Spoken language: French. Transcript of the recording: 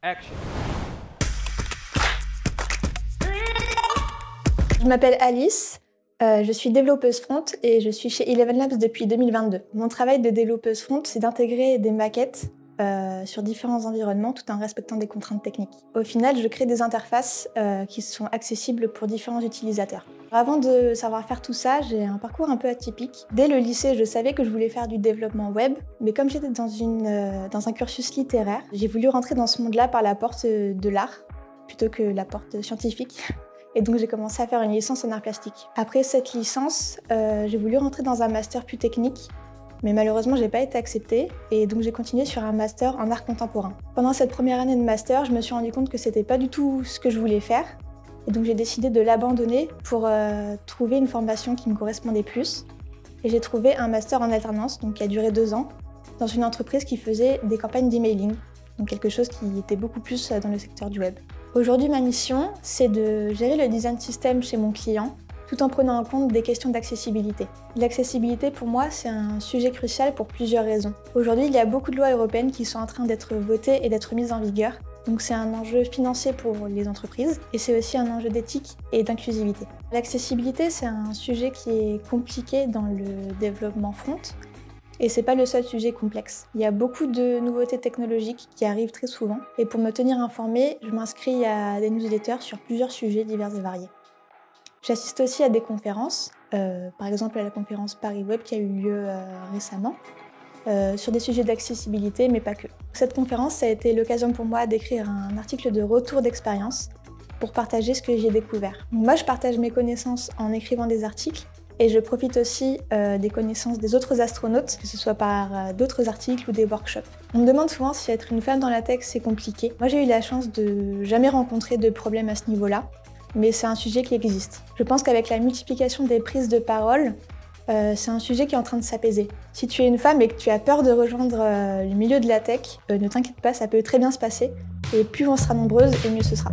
Action. Je m'appelle Alice, je suis développeuse front et je suis chez Eleven Labs depuis 2022. Mon travail de développeuse front, c'est d'intégrer des maquettes sur différents environnements tout en respectant des contraintes techniques. Au final, je crée des interfaces qui sont accessibles pour différents utilisateurs. Avant de savoir faire tout ça, j'ai un parcours un peu atypique. Dès le lycée, je savais que je voulais faire du développement web, mais comme j'étais dans un cursus littéraire, j'ai voulu rentrer dans ce monde-là par la porte de l'art, plutôt que la porte scientifique. Et donc j'ai commencé à faire une licence en art plastique. Après cette licence, j'ai voulu rentrer dans un master plus technique, mais malheureusement j'ai pas été acceptée, et donc j'ai continué sur un master en art contemporain. Pendant cette première année de master, je me suis rendu compte que c'était pas du tout ce que je voulais faire, et donc j'ai décidé de l'abandonner pour trouver une formation qui me correspondait plus. Et j'ai trouvé un master en alternance, donc qui a duré 2 ans, dans une entreprise qui faisait des campagnes d'emailing, donc quelque chose qui était beaucoup plus dans le secteur du web. Aujourd'hui, ma mission, c'est de gérer le design system chez mon client, tout en prenant en compte des questions d'accessibilité. L'accessibilité, pour moi, c'est un sujet crucial pour plusieurs raisons. Aujourd'hui, il y a beaucoup de lois européennes qui sont en train d'être votées et d'être mises en vigueur. Donc c'est un enjeu financier pour les entreprises et c'est aussi un enjeu d'éthique et d'inclusivité. L'accessibilité, c'est un sujet qui est compliqué dans le développement front. Et c'est pas le seul sujet complexe. Il y a beaucoup de nouveautés technologiques qui arrivent très souvent. Et pour me tenir informée, je m'inscris à des newsletters sur plusieurs sujets divers et variés. J'assiste aussi à des conférences, par exemple à la conférence Paris Web qui a eu lieu récemment, sur des sujets d'accessibilité, mais pas que. Cette conférence, ça a été l'occasion pour moi d'écrire un article de retour d'expérience pour partager ce que j'ai découvert. Moi, je partage mes connaissances en écrivant des articles, et je profite aussi des connaissances des autres astronautes, que ce soit par d'autres articles ou des workshops. On me demande souvent si être une femme dans la tech, c'est compliqué. Moi, j'ai eu la chance de jamais rencontrer de problème à ce niveau-là, mais c'est un sujet qui existe. Je pense qu'avec la multiplication des prises de parole, c'est un sujet qui est en train de s'apaiser. Si tu es une femme et que tu as peur de rejoindre le milieu de la tech, ne t'inquiète pas, ça peut très bien se passer. Et plus on sera nombreuses, et mieux ce sera.